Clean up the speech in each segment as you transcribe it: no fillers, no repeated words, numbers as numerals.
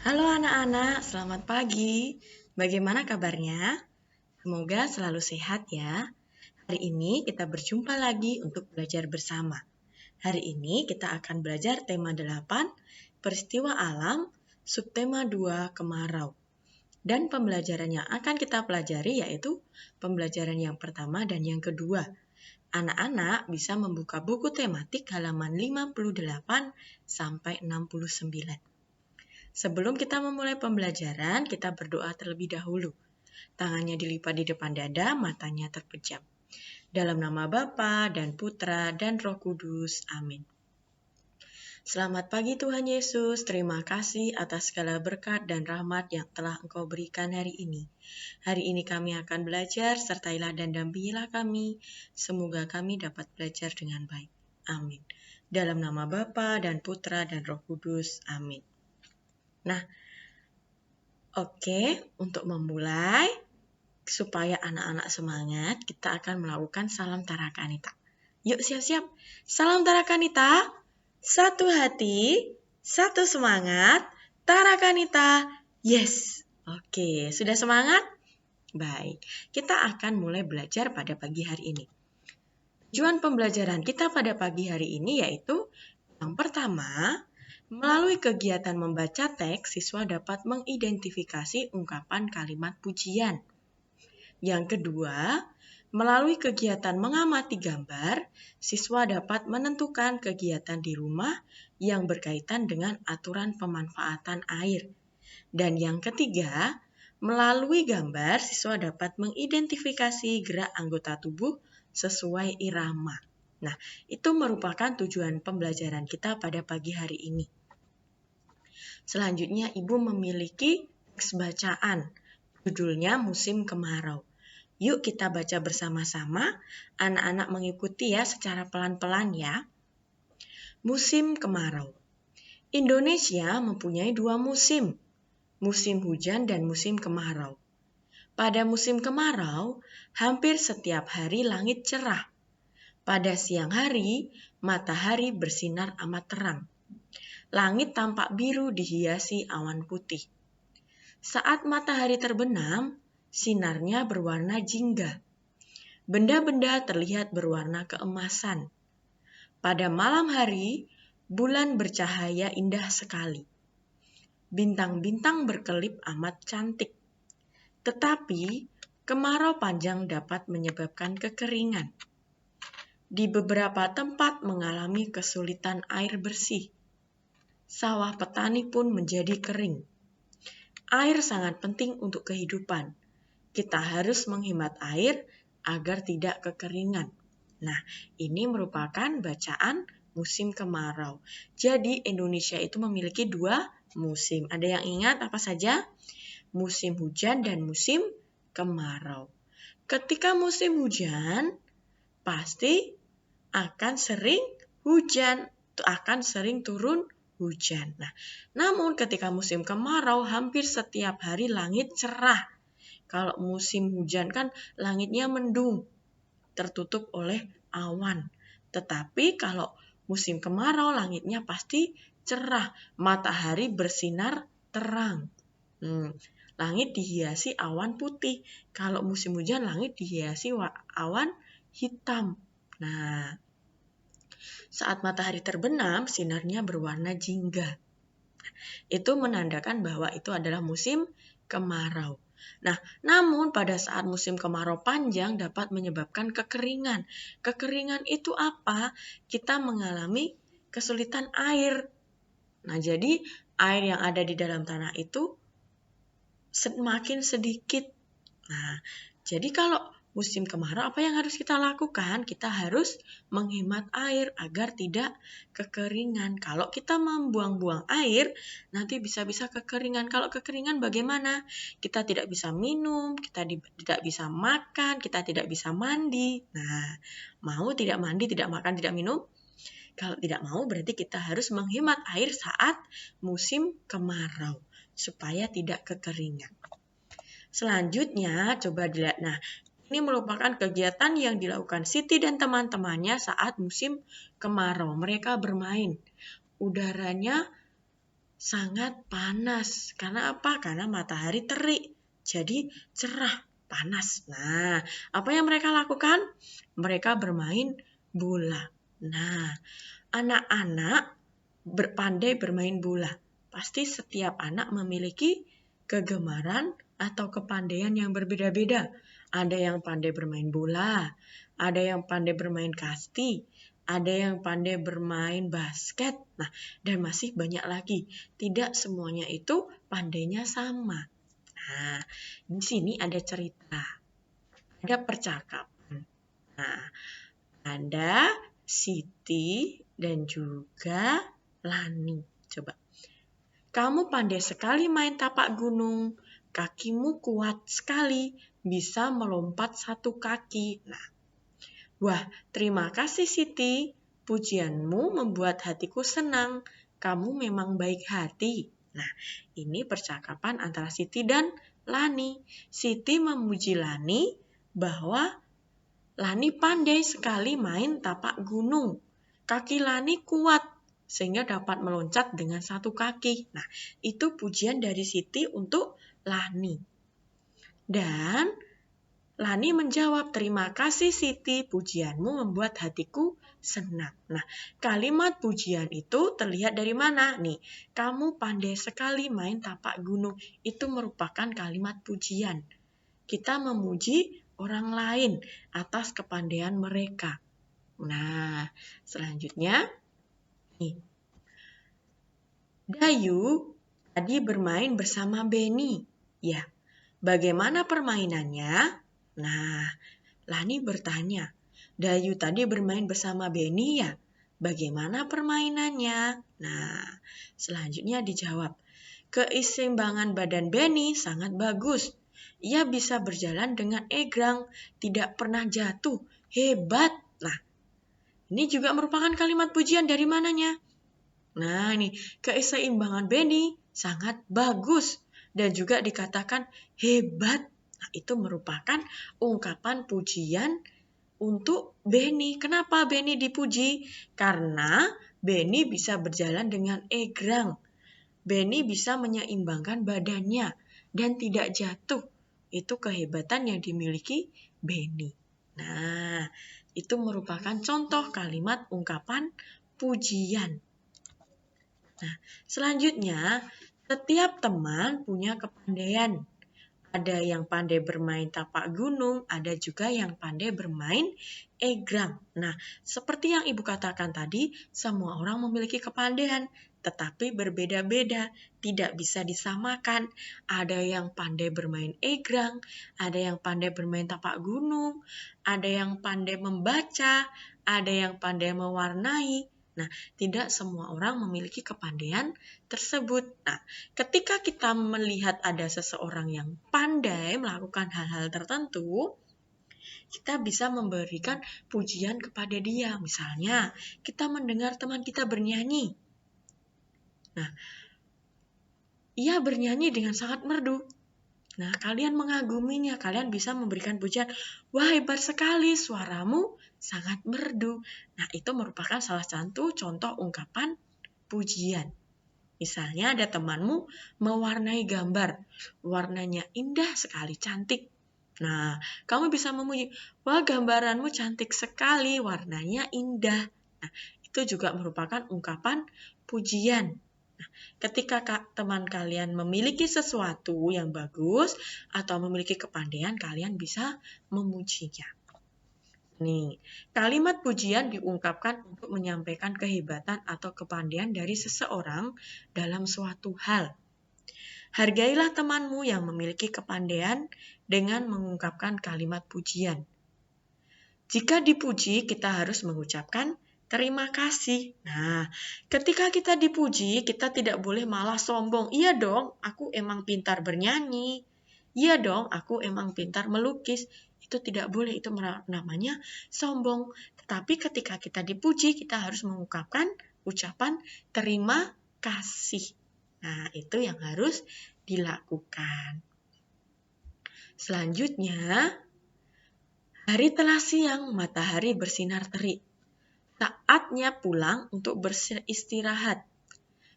Halo anak-anak, selamat pagi. Bagaimana kabarnya? Semoga selalu sehat ya. Hari ini kita berjumpa lagi untuk belajar bersama. Hari ini kita akan belajar tema 8, peristiwa alam, subtema 2, kemarau. Dan pembelajaran yang akan kita pelajari yaitu pembelajaran yang pertama dan yang kedua. Anak-anak bisa membuka buku tematik halaman 58 sampai 69. Sebelum kita memulai pembelajaran, kita berdoa terlebih dahulu. Tangannya dilipat di depan dada, matanya terpejam. Dalam nama Bapa dan Putra dan Roh Kudus. Amin. Selamat pagi Tuhan Yesus, terima kasih atas segala berkat dan rahmat yang telah Engkau berikan hari ini. Hari ini kami akan belajar, sertailah dan dampingilah kami. Semoga kami dapat belajar dengan baik. Amin. Dalam nama Bapa dan Putra dan Roh Kudus. Amin. Nah, untuk memulai, supaya anak-anak semangat, kita akan melakukan salam tarakanita. Yuk siap-siap. Salam tarakanita. Satu hati, satu semangat, tarakanita. Yes. Sudah semangat? Baik, kita akan mulai belajar pada pagi hari ini. Tujuan pembelajaran kita pada pagi hari ini yaitu yang pertama, melalui kegiatan membaca teks, siswa dapat mengidentifikasi ungkapan kalimat pujian. Yang kedua, melalui kegiatan mengamati gambar, siswa dapat menentukan kegiatan di rumah yang berkaitan dengan aturan pemanfaatan air. Dan yang ketiga, melalui gambar, siswa dapat mengidentifikasi gerak anggota tubuh sesuai irama. Nah, itu merupakan tujuan pembelajaran kita pada pagi hari ini. Selanjutnya, Ibu memiliki teks bacaan. Judulnya Musim Kemarau. Yuk kita baca bersama-sama. Anak-anak mengikuti ya secara pelan-pelan ya. Musim kemarau. Indonesia mempunyai 2 musim. Musim hujan dan musim kemarau. Pada musim kemarau, hampir setiap hari langit cerah. Pada siang hari, matahari bersinar amat terang. Langit tampak biru dihiasi awan putih. Saat matahari terbenam, sinarnya berwarna jingga. Benda-benda terlihat berwarna keemasan. Pada malam hari, bulan bercahaya indah sekali. Bintang-bintang berkelip amat cantik. Tetapi, kemarau panjang dapat menyebabkan kekeringan. Di beberapa tempat mengalami kesulitan air bersih. Sawah petani pun menjadi kering. Air sangat penting untuk kehidupan. Kita harus menghemat air agar tidak kekeringan. Nah, ini merupakan bacaan musim kemarau. Jadi, Indonesia itu memiliki 2 musim. Ada yang ingat apa saja? Musim hujan dan musim kemarau. Ketika musim hujan, pasti akan sering hujan, akan sering turun hujan. Nah, namun ketika musim kemarau, hampir setiap hari langit cerah. Kalau musim hujan kan langitnya mendung, tertutup oleh awan. Tetapi kalau musim kemarau, langitnya pasti cerah, matahari bersinar terang. Langit dihiasi awan putih. Kalau musim hujan, langit dihiasi awan hitam. Nah, saat matahari terbenam, sinarnya berwarna jingga. Itu menandakan bahwa itu adalah musim kemarau. Nah, namun pada saat musim kemarau panjang dapat menyebabkan kekeringan. Kekeringan itu apa? Kita mengalami kesulitan air. Nah, jadi air yang ada di dalam tanah itu semakin sedikit. Nah, jadi kalau musim kemarau apa yang harus kita lakukan? Kita harus menghemat air agar tidak kekeringan. Kalau kita membuang-buang air, nanti bisa-bisa kekeringan. Kalau kekeringan bagaimana? Kita tidak bisa minum, kita tidak bisa makan, kita tidak bisa mandi. Nah, mau tidak mandi, tidak makan, tidak minum? Kalau tidak mau berarti kita harus menghemat air saat musim kemarau supaya tidak kekeringan. Selanjutnya, coba dilihat. Nah, ini merupakan kegiatan yang dilakukan Siti dan teman-temannya saat musim kemarau. Mereka bermain. Udaranya sangat panas. Karena apa? Karena matahari terik. Jadi cerah, panas. Nah, apa yang mereka lakukan? Mereka bermain bola. Nah, anak-anak pandai bermain bola. Pasti setiap anak memiliki kegemaran atau kepandaian yang berbeda-beda. Ada yang pandai bermain bola, ada yang pandai bermain kasti, ada yang pandai bermain basket. Nah, dan masih banyak lagi. Tidak semuanya itu pandainya sama. Nah, di sini ada cerita, ada percakapan. Nah, ada Siti dan juga Lani. Coba. Kamu pandai sekali main tapak gunung. Kakimu kuat sekali, bisa melompat satu kaki. Nah, wah, terima kasih Siti. Pujianmu membuat hatiku senang. Kamu memang baik hati. Nah, ini percakapan antara Siti dan Lani. Siti memuji Lani bahwa Lani pandai sekali main tapak gunung. Kaki Lani kuat sehingga dapat meloncat dengan satu kaki. Nah, itu pujian dari Siti untuk Lani. Dan Lani menjawab, terima kasih Siti, pujianmu membuat hatiku senang. Nah, kalimat pujian itu terlihat dari mana? Nih, kamu pandai sekali main tapak gunung. Itu merupakan kalimat pujian. Kita memuji orang lain atas kepandaian mereka. Nah, selanjutnya, nih, Dayu tadi bermain bersama Beni. Ya, bagaimana permainannya? Nah, Lani bertanya, Dayu tadi bermain bersama Beni ya? Bagaimana permainannya? Nah, selanjutnya dijawab, keseimbangan badan Beni sangat bagus. Ia bisa berjalan dengan egrang, tidak pernah jatuh. Hebat! Nah, ini juga merupakan kalimat pujian dari mananya? Nah, ini keseimbangan Beni sangat bagus dan juga dikatakan hebat. Nah, itu merupakan ungkapan pujian untuk Beni. Kenapa Beni dipuji? Karena Beni bisa berjalan dengan egrang. Beni bisa menyeimbangkan badannya dan tidak jatuh. Itu kehebatan yang dimiliki Beni. Nah, itu merupakan contoh kalimat ungkapan pujian. Nah, selanjutnya, setiap teman punya kepandaian. Ada yang pandai bermain tapak gunung, ada juga yang pandai bermain egrang. Nah, seperti yang Ibu katakan tadi, semua orang memiliki kepandaian, tetapi berbeda-beda, tidak bisa disamakan. Ada yang pandai bermain egrang, ada yang pandai bermain tapak gunung, ada yang pandai membaca, ada yang pandai mewarnai. Nah, tidak semua orang memiliki kepandaian tersebut. Nah, ketika kita melihat ada seseorang yang pandai melakukan hal-hal tertentu, kita bisa memberikan pujian kepada dia. Misalnya, kita mendengar teman kita bernyanyi. Nah, ia bernyanyi dengan sangat merdu. Nah, kalian mengaguminya, kalian bisa memberikan pujian, wah hebat sekali, suaramu sangat merdu. Nah, itu merupakan salah satu contoh ungkapan pujian. Misalnya ada temanmu mewarnai gambar, warnanya indah sekali, cantik. Nah, kamu bisa memuji, wah gambaranmu cantik sekali, warnanya indah. Nah, itu juga merupakan ungkapan pujian. Nah, ketika teman kalian memiliki sesuatu yang bagus atau memiliki kepandaian, kalian bisa memujinya. Nih, kalimat pujian diungkapkan untuk menyampaikan kehebatan atau kepandaian dari seseorang dalam suatu hal. Hargailah temanmu yang memiliki kepandaian dengan mengungkapkan kalimat pujian. Jika dipuji, kita harus mengucapkan terima kasih. Nah, ketika kita dipuji, kita tidak boleh malah sombong. Iya dong, aku emang pintar bernyanyi. Iya dong, aku emang pintar melukis. Itu tidak boleh, itu namanya sombong. Tetapi ketika kita dipuji, kita harus mengungkapkan ucapan terima kasih. Nah, itu yang harus dilakukan. Selanjutnya, hari telah siang, matahari bersinar terik. Saatnya pulang untuk beristirahat.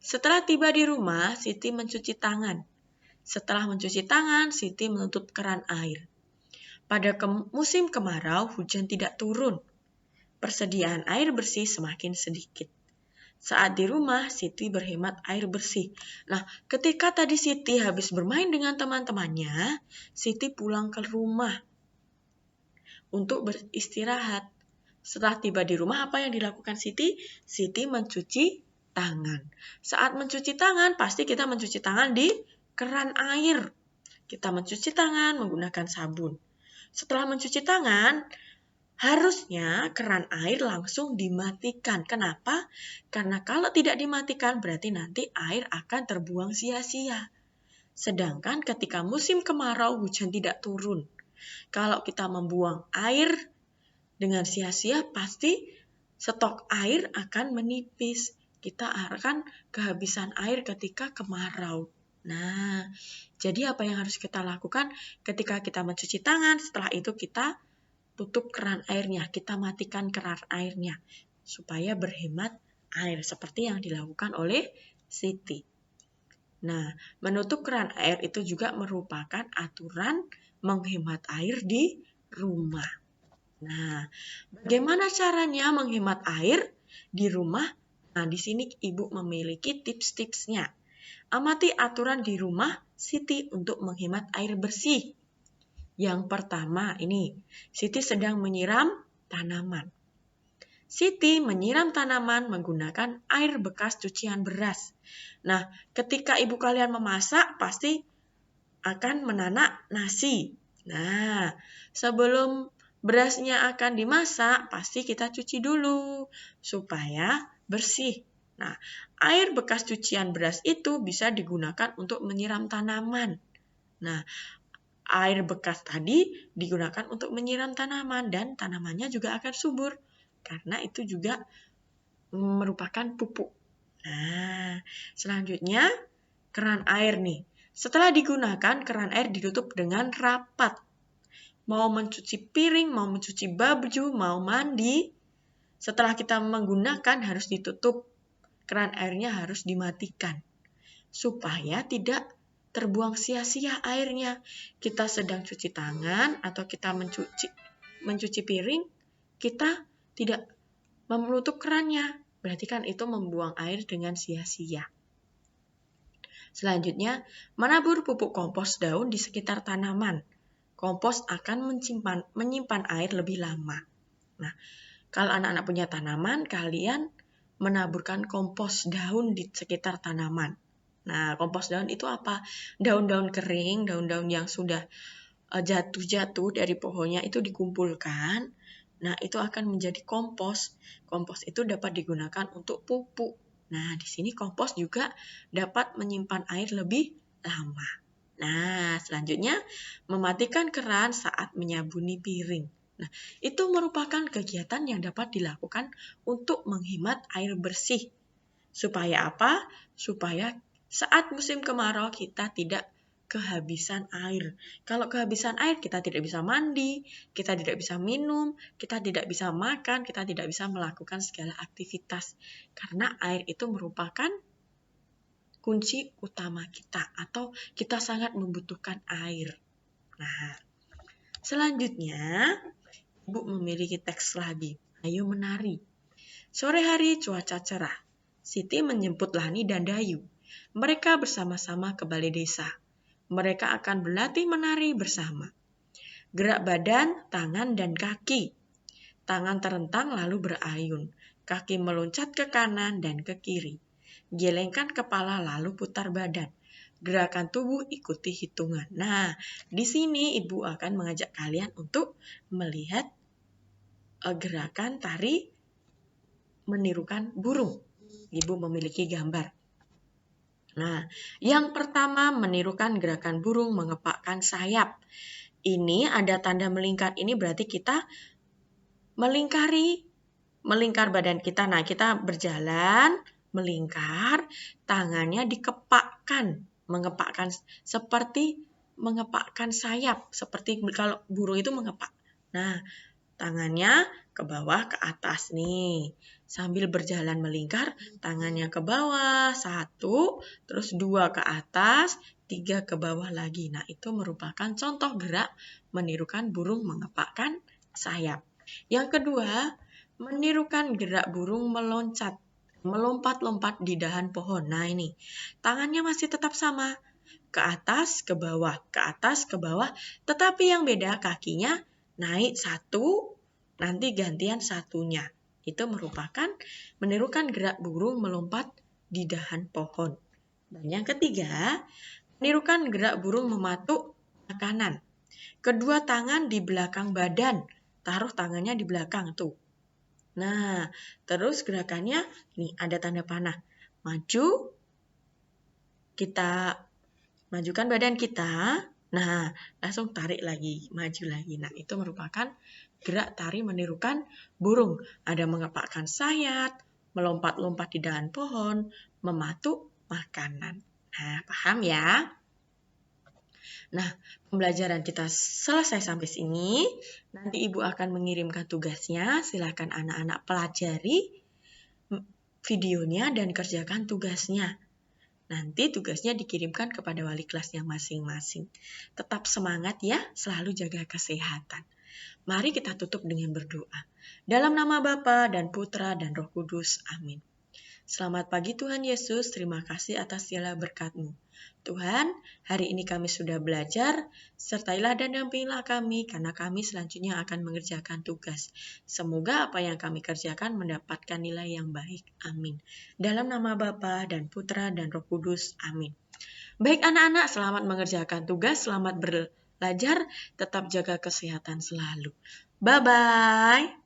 Setelah tiba di rumah, Siti mencuci tangan. Setelah mencuci tangan, Siti menutup keran air. Pada musim kemarau, hujan tidak turun. Persediaan air bersih semakin sedikit. Saat di rumah, Siti berhemat air bersih. Nah, ketika tadi Siti habis bermain dengan teman-temannya, Siti pulang ke rumah untuk beristirahat. Setelah tiba di rumah, apa yang dilakukan Siti? Siti mencuci tangan. Saat mencuci tangan, pasti kita mencuci tangan di keran air. Kita mencuci tangan menggunakan sabun. Setelah mencuci tangan, harusnya keran air langsung dimatikan. Kenapa? Karena kalau tidak dimatikan, berarti nanti air akan terbuang sia-sia. Sedangkan ketika musim kemarau, hujan tidak turun. Kalau kita membuang air dengan sia-sia, pasti stok air akan menipis. Kita akan kehabisan air ketika kemarau. Nah, jadi apa yang harus kita lakukan ketika kita mencuci tangan? Setelah itu kita tutup keran airnya, kita matikan keran airnya supaya berhemat air seperti yang dilakukan oleh Siti. Nah, menutup keran air itu juga merupakan aturan menghemat air di rumah. Nah, bagaimana caranya menghemat air di rumah? Nah, di sini Ibu memiliki tips-tipsnya. Amati aturan di rumah Siti untuk menghemat air bersih. Yang pertama ini, Siti sedang menyiram tanaman. Siti menyiram tanaman menggunakan air bekas cucian beras. Nah, ketika ibu kalian memasak, pasti akan menanak nasi. Nah, sebelum berasnya akan dimasak, pasti kita cuci dulu supaya bersih. Nah, air bekas cucian beras itu bisa digunakan untuk menyiram tanaman. Nah, air bekas tadi digunakan untuk menyiram tanaman dan tanamannya juga akan subur karena itu juga merupakan pupuk. Nah, selanjutnya keran air nih. Setelah digunakan, keran air ditutup dengan rapat. Mau mencuci piring, mau mencuci baju, mau mandi, setelah kita menggunakan harus ditutup. Keran airnya harus dimatikan supaya tidak terbuang sia-sia airnya. Kita sedang cuci tangan atau kita mencuci piring, kita tidak menutup kerannya. Berarti kan itu membuang air dengan sia-sia. Selanjutnya, menabur pupuk kompos daun di sekitar tanaman. Kompos akan menyimpan air lebih lama. Nah, kalau anak-anak punya tanaman, kalian menaburkan kompos daun di sekitar tanaman. Nah, kompos daun itu apa? Daun-daun kering, daun-daun yang sudah jatuh-jatuh dari pohonnya itu dikumpulkan. Nah, itu akan menjadi kompos. Kompos itu dapat digunakan untuk pupuk. Nah, di sini kompos juga dapat menyimpan air lebih lama. Nah, selanjutnya mematikan keran saat menyabuni piring. Nah, itu merupakan kegiatan yang dapat dilakukan untuk menghemat air bersih. Supaya apa? Supaya saat musim kemarau kita tidak kehabisan air. Kalau kehabisan air, kita tidak bisa mandi, kita tidak bisa minum, kita tidak bisa makan, kita tidak bisa melakukan segala aktivitas. Karena air itu merupakan kunci utama kita atau kita sangat membutuhkan air. Nah, selanjutnya Ibu memiliki teks lagi. Ayo menari. Sore hari cuaca cerah. Siti menjemput Lani dan Dayu. Mereka bersama-sama ke balai desa. Mereka akan berlatih menari bersama. Gerak badan, tangan, dan kaki. Tangan terentang lalu berayun. Kaki meloncat ke kanan dan ke kiri. Gelengkan kepala lalu putar badan. Gerakan tubuh ikuti hitungan. Nah, di sini Ibu akan mengajak kalian untuk melihat gerakan tari menirukan burung. Ibu memiliki gambar. Nah, yang pertama menirukan gerakan burung mengepakkan sayap. Ini ada tanda melingkar, ini berarti kita melingkar badan kita. Nah, kita berjalan, melingkar, tangannya dikepakkan, seperti mengepakkan sayap, seperti kalau burung itu mengepak. Nah, tangannya ke bawah ke atas nih. sambil berjalan melingkar, tangannya ke bawah, 1, terus 2 ke atas, 3 ke bawah lagi. Nah, itu merupakan contoh gerak menirukan burung mengepakkan sayap. Yang kedua, menirukan gerak burung meloncat, melompat-lompat di dahan pohon. Nah, ini tangannya masih tetap sama, ke atas, ke bawah, ke atas, ke bawah, tetapi yang beda kakinya naik 1, nanti gantian satunya. Itu merupakan menirukan gerak burung melompat di dahan pohon. Dan yang ketiga, menirukan gerak burung mematuk makanan. Kedua tangan di belakang badan, taruh tangannya di belakang tuh. Nah, terus gerakannya, nih ada tanda panah. Maju, kita majukan badan kita, nah langsung tarik lagi, maju lagi. Nah, itu merupakan gerak tari menirukan burung. Ada mengepakkan sayap, melompat-lompat di dahan pohon, mematuk makanan. Nah, paham ya? Nah, pembelajaran kita selesai sampai sini. Nanti Ibu akan mengirimkan tugasnya. Silakan anak-anak pelajari videonya dan kerjakan tugasnya. Nanti tugasnya dikirimkan kepada wali kelasnya masing-masing. Tetap semangat ya, selalu jaga kesehatan. Mari kita tutup dengan berdoa. Dalam nama Bapa dan Putra dan Roh Kudus. Amin. Selamat pagi Tuhan Yesus, terima kasih atas segala berkat-Mu. Tuhan, hari ini kami sudah belajar, sertailah dan dampingilah kami, karena kami selanjutnya akan mengerjakan tugas. Semoga apa yang kami kerjakan mendapatkan nilai yang baik. Amin. Dalam nama Bapa dan Putra dan Roh Kudus. Amin. Baik anak-anak, selamat mengerjakan tugas, selamat belajar, tetap jaga kesehatan selalu. Bye-bye.